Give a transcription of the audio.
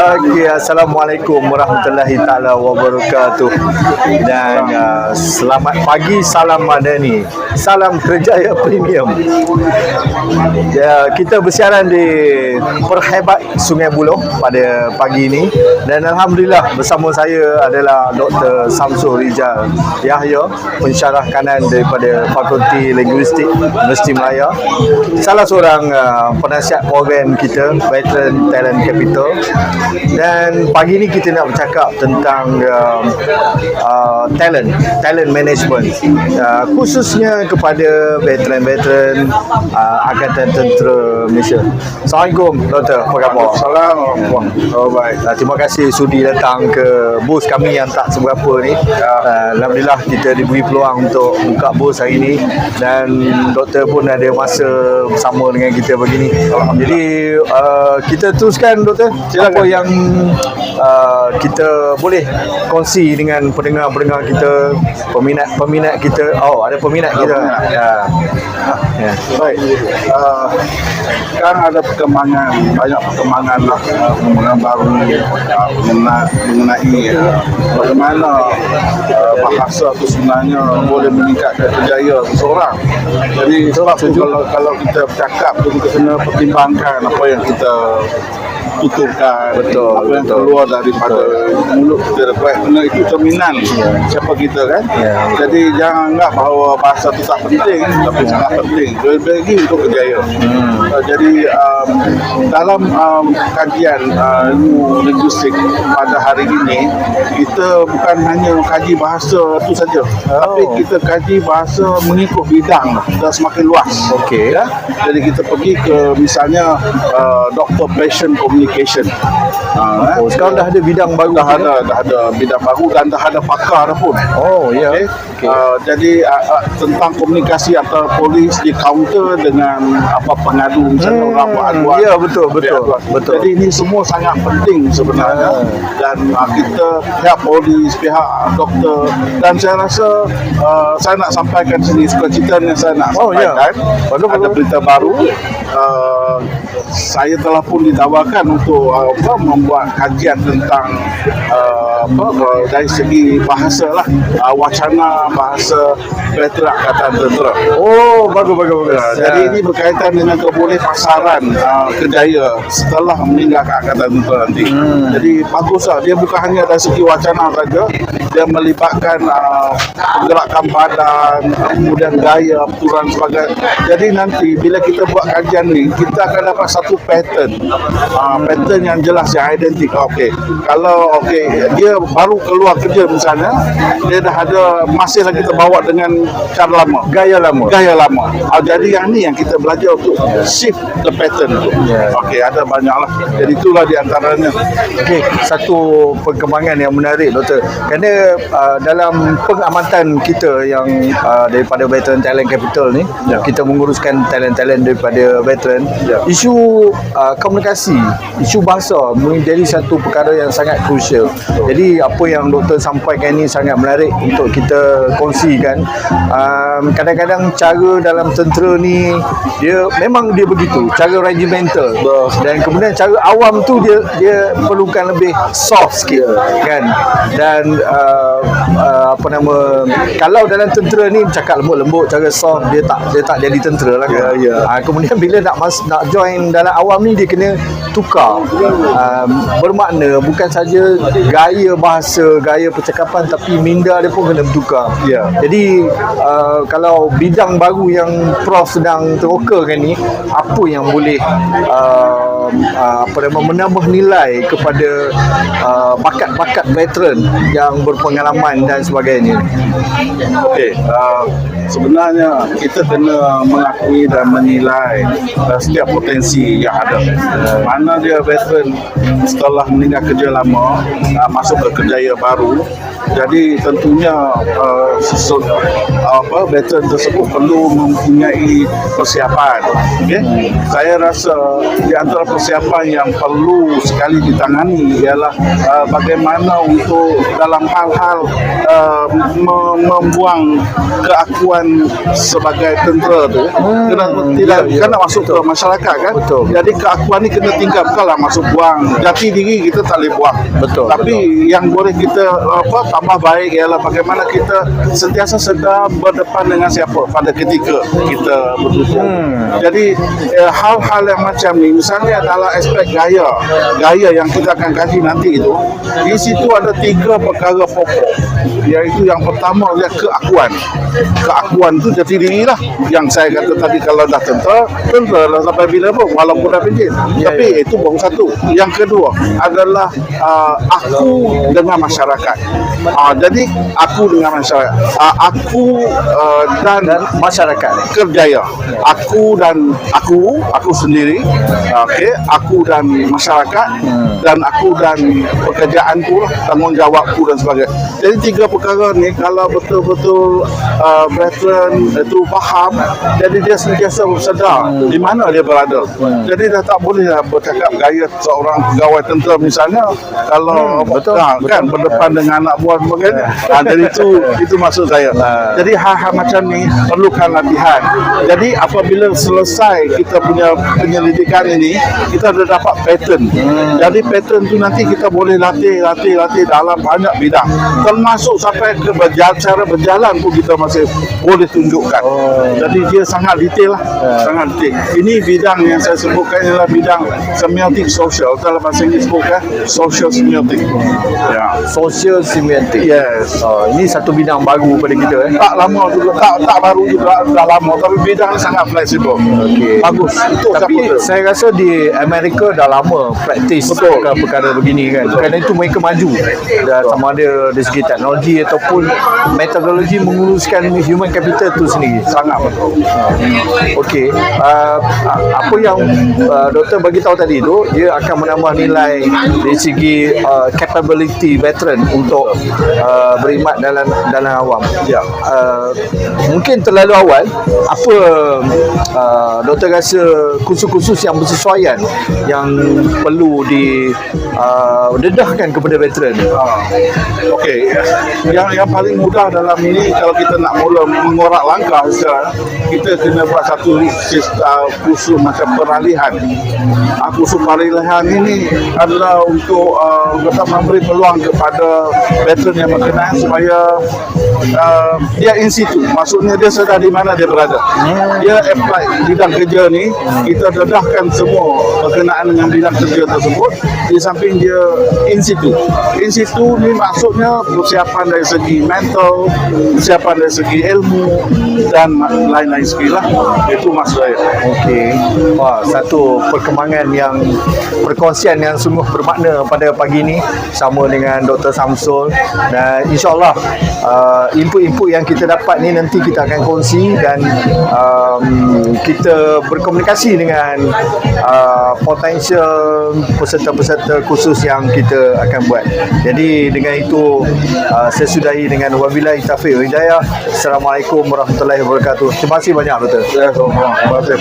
Okey, Assalamualaikum warahmatullahi taala wabarakatuh. Dan selamat pagi, salam madani. Salam Kerjaya Premium. Kita bersiaran di Perhebat Sungai Buloh pada pagi ini, dan alhamdulillah bersama saya adalah Dr. Samsul Rizal Yahya, pensyarah kanan daripada Fakulti Linguistik Universiti Melaya. Salah seorang penasihat program kita, Veteran Talent Capital. Dan pagi ni kita nak bercakap tentang talent management, khususnya kepada veteran-veteran Angkatan Tentera Malaysia. Assalamualaikum Doktor, apa khabar? Assalamualaikum. Oh, baik. Terima kasih sudi datang ke booth kami yang tak seberapa ni. Alhamdulillah kita diberi peluang untuk buka booth hari ni, dan Doktor pun ada masa bersama dengan kita begini. Jadi kita teruskan Doktor. Apa yang kita boleh kongsi dengan pendengar-pendengar kita, peminat kita. Oh, ada peminat kita. Ya. Baik. Sekarang ada banyak perkembangan lah, perkembangan baru mengenai bagaimana bahasa itu sebenarnya boleh meningkatkan kerjaya seseorang. Jadi kalau kita bercakap tu, kita kena pertimbangkan apa yang kita tuturkan, apa yang keluar daripada mulut kita, kerana itu cerminan siapa kita kan. Jadi jangan anggap bahawa bahasa itu tak penting, tapi sangat penting, lebih lagi untuk kerjaya. Jadi dalam kajian ilmu linguistik pada hari ini, kita bukan hanya kaji bahasa itu saja, tapi kita kaji bahasa mengikut bidang dan semakin luas. Ya? Jadi kita pergi ke misalnya Dr. Patient Communication. Sekarang dah ada bidang baru. Dah ada bidang baru dan dah ada pakar pun. Jadi tentang komunikasi antara polis di kaunter dengan pengadu, misalnya orang buat aduan. Ya, betul. Jadi ini semua sangat penting sebenarnya. Dan kita pihak polis, pihak doktor, dan saya rasa saya nak sampaikan sini sukacita yang saya nak sampaikan. Ada berita baru. Saya telah pun ditawarkan untuk membuat kajian tentang dari segi bahasa lah, wacana bahasa veteran Angkatan Tentera. Bagus. Jadi ini berkaitan dengan kebolehpasaran kerjaya setelah meninggalkan Angkatan Tentera nanti. Jadi baguslah, dia bukan hanya dari segi wacana saja, dia melibatkan pergerakan badan, kemudian gaya, aturan sebagainya. Jadi nanti bila kita buat kajian ni, kita akan dapat satu pattern yang jelas, yang identik. Kalau dia baru keluar kerja misalnya, dia dah ada, masih lagi terbawa dengan cara lama, gaya lama. Jadi yang ni yang kita belajar untuk shift the pattern tu. Ada banyak lah. Jadi itulah di antaranya. Satu perkembangan yang menarik Doktor, kerana dalam pengamatan kita yang daripada Veteran Talent Capital ni, kita menguruskan talent-talent daripada veteran, isu komunikasi, isu bahasa menjadi satu perkara yang sangat krusial. Jadi apa yang Doktor sampaikan ni sangat menarik untuk kita kongsikan. Kadang-kadang cara dalam tentera ni memang dia begitu, cara regimental, dan kemudian cara awam tu dia perlukan lebih soft sikit kan. Dan kalau dalam tentera ni cakap lembut-lembut, cara soft, dia tak jadi tentera lah kan. Kemudian bila nak join dalam awam ni, dia kena tukar bermakna, bukan saja gaya bahasa, gaya percakapan, tapi minda dia pun kena bertukar. Jadi kalau bidang baru yang Prof sedang terokakan ni, apa yang boleh menambah nilai kepada bakat-bakat veteran yang berpengalaman dan sebagainya? Sebenarnya kita kena mengakui dan menilai setiap potensi yang ada. Mana dia veteran setelah meninggal kerja lama, masuk ke kerjaya baru, jadi tentunya veteran tersebut perlu mempunyai persiapan. Saya rasa di antara persiapan yang perlu sekali ditangani ialah bagaimana untuk dalam hal-hal membuang keakuan sebagai tentera tu, kena masuk ke masyarakat kan. Betul. Jadi keakuan ni kena tinggal, bukanlah masuk buang jati diri kita tak boleh buang. Betul, Tapi yang boleh kita tambah baik ialah bagaimana kita sentiasa sedar berdepan dengan siapa pada ketika kita bertutur. Jadi hal-hal yang macam ni, misalnya dalam aspek gaya yang kita akan kaji nanti itu, di situ ada 3 perkara pokok, iaitu yang pertama dia keakuan tu jati diri lah, yang saya kata tadi, kalau dah tentera lah sampai bila pun walaupun dah pensiun. Tapi itu baru satu. Yang kedua adalah aku dengan masyarakat. Jadi aku dengan masyarakat, aku dan Masyarakat. kerjaya, aku sendiri, okey, aku dan masyarakat, dan aku dan pekerjaanku lah, tanggungjawabku dan sebagainya. Jadi 3 perkara ni kalau betul-betul veteran itu faham, jadi dia sentiasa sedar di mana dia berada. Jadi dah tak boleh lah bercakap gaya seorang pegawai tentera misalnya kalau betul, kan berdepan dengan anak buah sebagainya. Jadi itu maksud saya. Jadi hal-hal macam ni perlukan latihan. Jadi apabila selesai kita punya penyelidikan ini, kita dah dapat pattern. Jadi pattern tu nanti kita boleh latih dalam banyak bidang, termasuk sampai ke cara berjalan pun kita masih boleh tunjukkan. Jadi dia sangat detail lah, sangat detail. Ini bidang yang saya sebutkan ialah bidang semiotik sosial, dalam bahasa Inggeris bukan social semiotik. Ya. Social semiotik. Yes. Ini satu bidang baru pada kita. Tak lama juga, tak baru juga, dah lama, tapi bidang sangat fleksibel. Okey. Bagus. Itu Tapi siapa tu? saya rasa di Amerika dah lama praktis perkara begini kan. Kerana itu mereka maju. Sama ada dari segi teknologi ataupun metodologi menguruskan human capital tu sendiri. Sangat betul. Okey, apa yang doktor bagi tahu tadi tu, dia akan menambah nilai dari segi capability veteran untuk berkhidmat dalam awam. Ya. Mungkin terlalu awal. Apa doktor rasa kursus-kursus yang bersesuaian yang perlu dedahkan kepada veteran? Okey, yang paling mudah dalam ini, kalau kita nak mula mengorak langkah sekarang, kita kena buat satu kursus macam peralihan. Kursus peralihan ini adalah untuk kita memberi peluang kepada veteran yang berkenaan supaya dia in situ, maksudnya dia sedar di mana dia berada. Dia apply bidang kerja ni, kita dedahkan semua berkenaan dengan bidang kerja tersebut. Di samping dia in situ. In situ ni maksudnya persiapan dari segi mental, persiapan dari segi ilmu dan lain-lain segi lah. Itu maksud saya. Okey. Wah, satu perkembangan yang perkongsian yang sungguh bermakna pada pagi ini sama dengan Dr. Samsul, dan insya-Allah input-input yang kita dapat ni nanti kita akan kongsi dan kita berkomunikasi dengan potential peserta-peserta khusus yang kita akan buat. Jadi dengan itu saya sudahi dengan wabillahi taufiq wal hidayah. Assalamualaikum warahmatullahi wabarakatuh. Terima kasih banyak doktor. Ya, terima kasih.